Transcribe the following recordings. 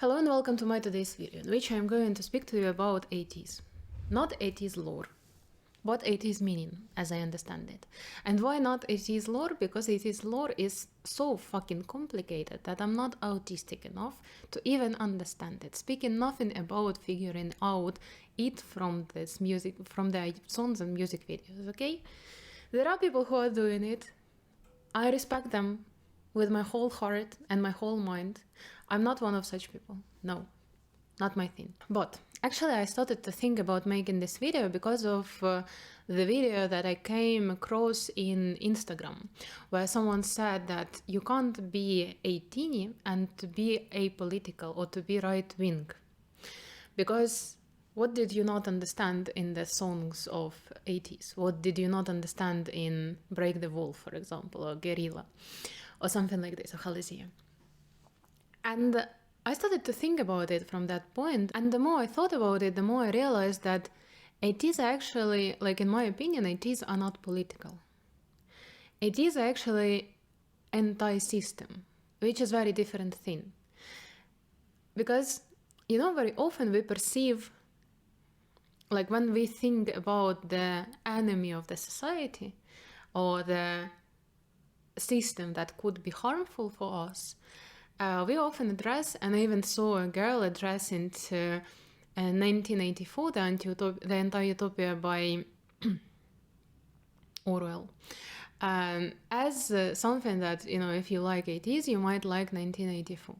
Hello and welcome to my today's video, in which I am going to speak to you about ATEEZ. Not ATEEZ lore, but ATEEZ meaning, as I understand it. And why not ATEEZ lore? Because ATEEZ lore is so fucking complicated that I'm not autistic enough to even understand it. Speaking nothing about figuring out it from this music, from the songs and music videos, okay? There are people who are doing it. I respect them with my whole heart and my whole mind. I'm not one of such people. No, not my thing. But actually I started to think about making this video because of the video that I came across in Instagram, where someone said that you can't be a teenie and to be apolitical or to be right-wing. Because what did you not understand in the songs of ATEEZ? What did you not understand in Break the Wall, for example, or Guerrilla, or something like this, or Halazia? And I started to think about it from that point, and the more I thought about it, the more I realized that ATEEZ are actually, like in my opinion, ATEEZ are not political. ATEEZ are actually anti-system, which is a very different thing. Because, you know, very often we perceive, like when we think about the enemy of the society or the system that could be harmful for us, we often address, and I even saw a girl address into 1984, the Anti-Utopia by Orwell, as something that, you know, if you like ATEEZ, you might like 1984.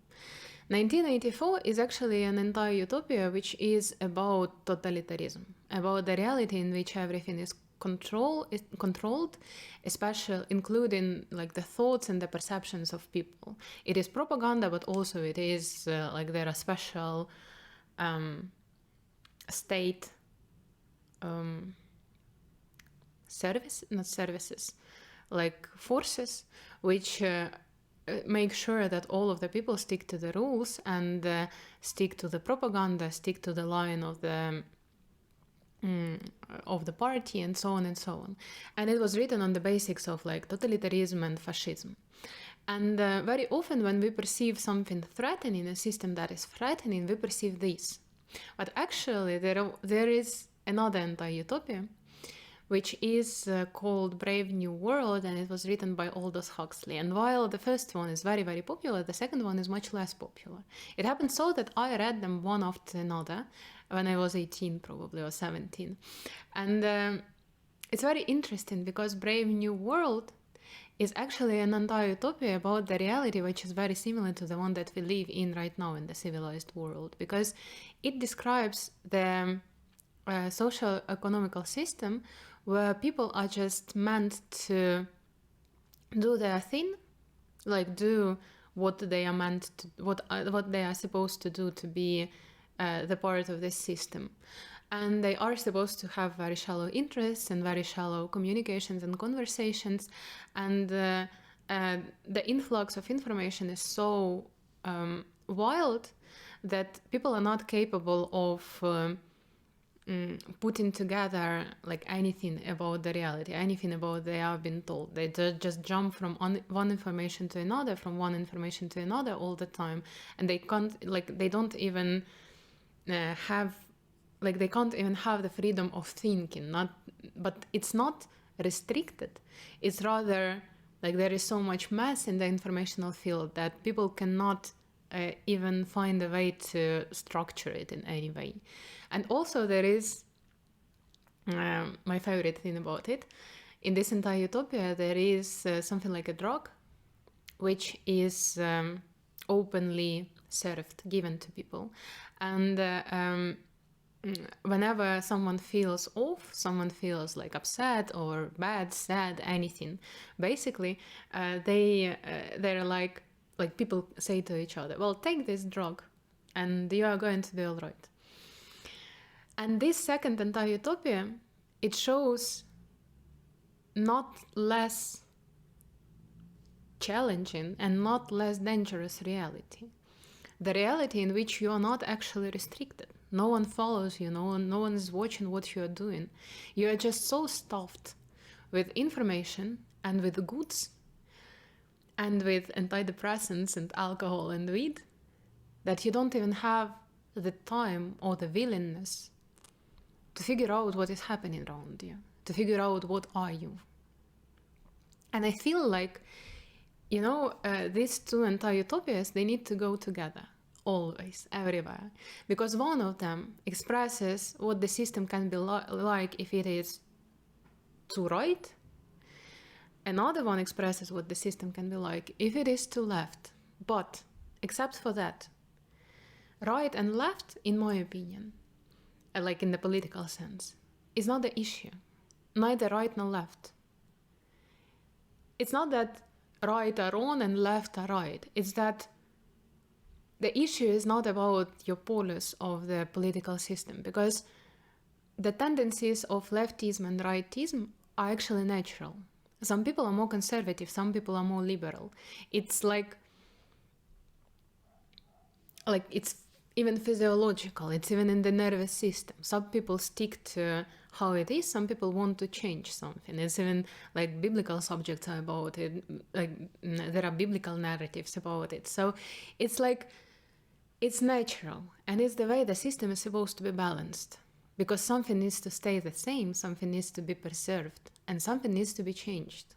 1984 is actually an anti-utopia which is about totalitarianism, about the reality in which everything is controlled, especially including like the thoughts and the perceptions of people. It is propaganda, but also it is like there are special state like forces which make sure that all of the people stick to the rules and stick to the propaganda, stick to the line of the party, and so on and so on. And it was written on the basics of like totalitarianism and fascism. And very often when we perceive something threatening, a system that is threatening, we perceive this. But actually there is another anti-utopia, which is called Brave New World, and it was written by Aldous Huxley. And while the first one is very, very popular, the second one is much less popular. It happened so that I read them one after another when I was 18 probably, or 17. And it's very interesting because Brave New World is actually an anti-utopia about the reality which is very similar to the one that we live in right now in the civilized world, because it describes the social economical system where people are just meant to do their thing, like do what they are meant to, what they are supposed to do to be the part of this system. And they are supposed to have very shallow interests and very shallow communications and conversations, and the influx of information is so wild that people are not capable of putting together like anything about the reality, anything about they have been told. They just jump from one information to another, from one information to another all the time, and they can't, like, they don't even have, like, they can't even have the freedom of thinking. But it's not restricted. It's rather like there is so much mass in the informational field that people cannot even find a way to structure it in any way. And also there is my favorite thing about it. In this anti-utopia, there is something like a drug, which is openly served, given to people. And whenever someone feels off, someone feels like upset or bad, sad, anything, basically they're like people say to each other, well, take this drug and you are going to be all right. And this second anti-utopia, it shows not less challenging and not less dangerous reality. The reality in which you are not actually restricted. No one follows you, no one is watching what you are doing. You are just so stuffed with information and with goods and with antidepressants and alcohol and weed that you don't even have the time or the willingness to figure out what is happening around you, to figure out what are you. And I feel like, these two anti-utopias, they need to go together, always, everywhere. Because one of them expresses what the system can be like if it is too right. Another one expresses what the system can be like if it is too left. But, except for that, right and left, in my opinion, like in the political sense, is not the issue. Neither right nor left. It's not that right are wrong and left are right. It's that the issue is not about your polos of the political system, because the tendencies of leftism and rightism are actually natural. Some people are more conservative, some people are more liberal. It's like it's even physiological, it's even in the nervous system. Some people stick to how it is, some people want to change something. It's even like biblical subjects are about it, like there are biblical narratives about it. So it's like, it's natural, and it's the way the system is supposed to be balanced. Because something needs to stay the same, something needs to be preserved, and something needs to be changed.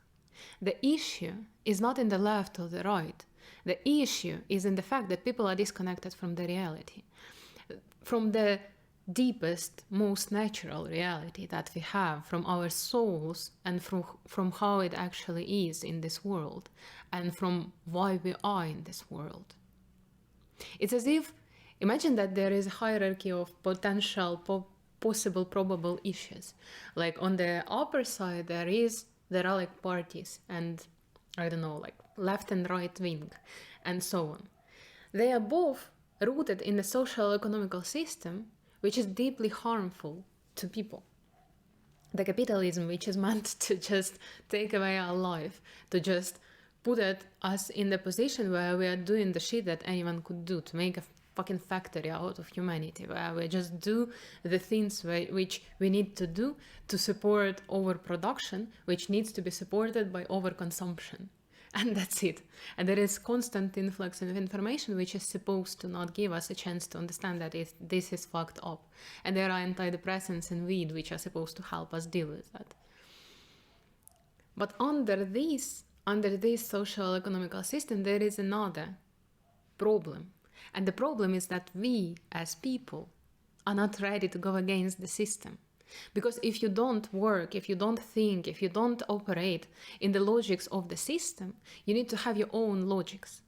The issue is not in the left or the right. The issue is in the fact that people are disconnected from the reality, from the deepest, most natural reality that we have, from our souls, and from how it actually is in this world, and from why we are in this world. It's as if, imagine that there is a hierarchy of potential, possible, probable issues. Like on the upper side, there are like parties, and I don't know, like left and right wing, and so on. They are both rooted in a social economical system which is deeply harmful to people. The capitalism, which is meant to just take away our life, to just put us in the position where we are doing the shit that anyone could do, to make a fucking factory out of humanity, where we just do the things which we need to do to support overproduction, which needs to be supported by overconsumption. And that's it. And there is constant influx of information which is supposed to not give us a chance to understand that this is fucked up. And there are antidepressants and weed which are supposed to help us deal with that. But under this social economical system, there is another problem. And the problem is that we, as people, are not ready to go against the system. Because if you don't work, if you don't think, if you don't operate in the logics of the system, you need to have your own logics.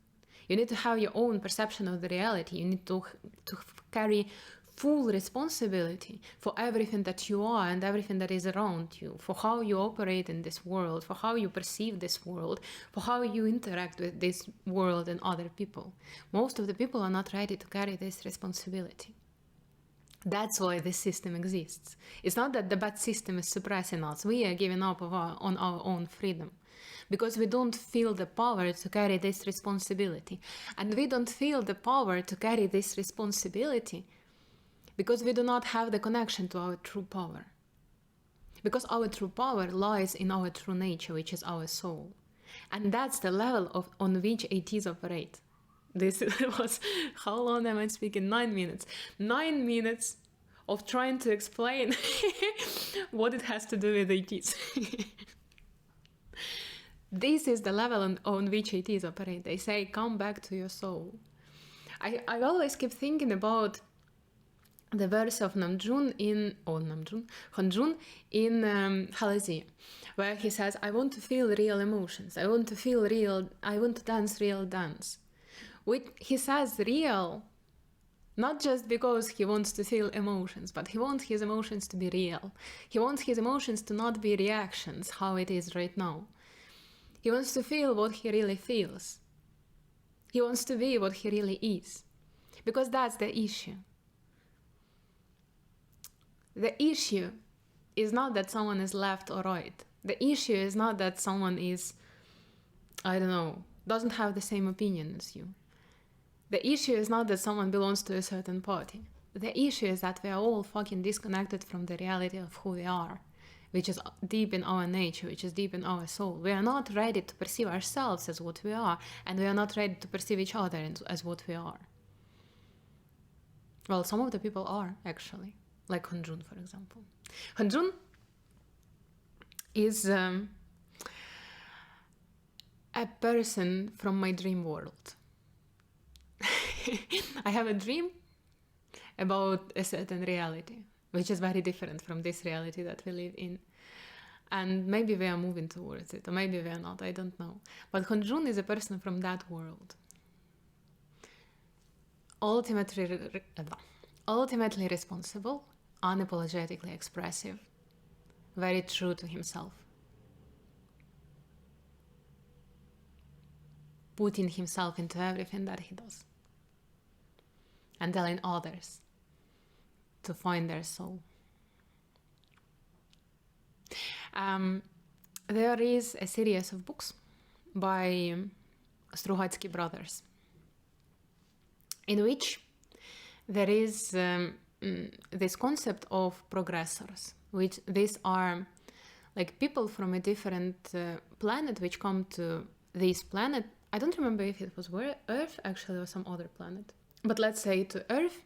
You need to have your own perception of the reality. You need to carry full responsibility for everything that you are and everything that is around you, for how you operate in this world, for how you perceive this world, for how you interact with this world and other people. Most of the people are not ready to carry this responsibility. That's why this system exists. It's not that the bad system is suppressing us. We are giving up on our own freedom because we don't feel the power to carry this responsibility. And we don't feel the power to carry this responsibility because we do not have the connection to our true power. Because our true power lies in our true nature, which is our soul. And that's the level on which ATEEZ operate. This was, how long am I speaking? 9 minutes. 9 minutes of trying to explain what it has to do with ATEEZ. This is the level on which ATEEZ operate. They say, come back to your soul. I always keep thinking about the verse of Hongjoong in Halazia, where he says, I want to feel real emotions. I want to dance real dance. He says real, not just because he wants to feel emotions, but he wants his emotions to be real. He wants his emotions to not be reactions, how it is right now. He wants to feel what he really feels. He wants to be what he really is. Because that's the issue. The issue is not that someone is left or right. The issue is not that someone is, doesn't have the same opinion as you. The issue is not that someone belongs to a certain party. The issue is that we are all fucking disconnected from the reality of who we are, which is deep in our nature, which is deep in our soul. We are not ready to perceive ourselves as what we are, and we are not ready to perceive each other as what we are. Well, some of the people are, actually. Like Hongjoong, for example. Hongjoong is a person from my dream world. I have a dream about a certain reality, which is very different from this reality that we live in. And maybe we are moving towards it, or maybe we are not, I don't know. But Hongjoong is a person from that world. Ultimately responsible, unapologetically expressive, very true to himself. Putting himself into everything that he does. And telling others to find their soul. There is a series of books by Strugatsky brothers, in which there is this concept of progressors, which these are like people from a different planet which come to this planet. I don't remember if it was Earth actually or some other planet, but let's say to Earth,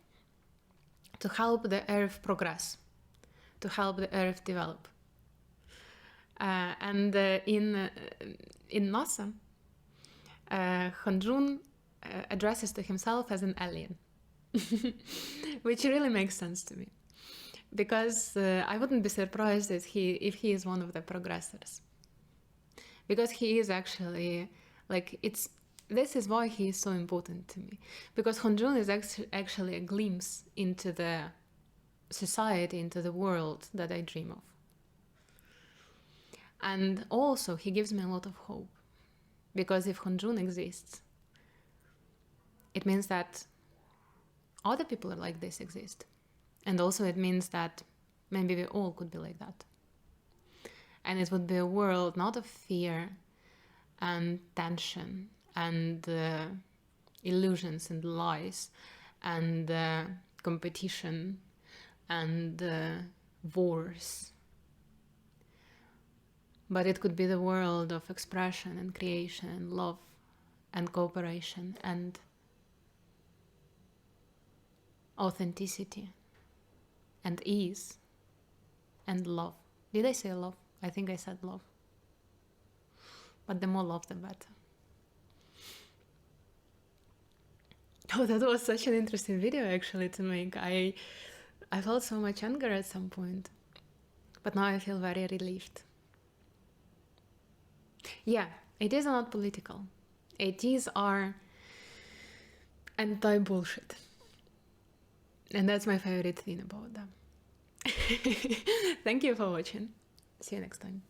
to help the Earth progress, to help the Earth develop. And in NASA, Hongjoong addresses to himself as an alien, which really makes sense to me, because I wouldn't be surprised if he is one of the progressors, because he is actually this is why he is so important to me, because Hongjoong is actually a glimpse into the society, into the world that I dream of. And also, he gives me a lot of hope, because if Hongjoong exists, it means that other people like this exist. And also it means that maybe we all could be like that. And it would be a world not of fear and tension and illusions and lies and competition and wars. But it could be the world of expression and creation and love and cooperation and authenticity and ease and love. Did I say love? I think I said love. But the more love, the better. Oh, that was such an interesting video actually to make. I felt so much anger at some point. But now I feel very relieved. Yeah, ATEEZ are not political. ATEEZ are anti-bullshit. And that's my favorite thing about them. Thank you for watching. See you next time.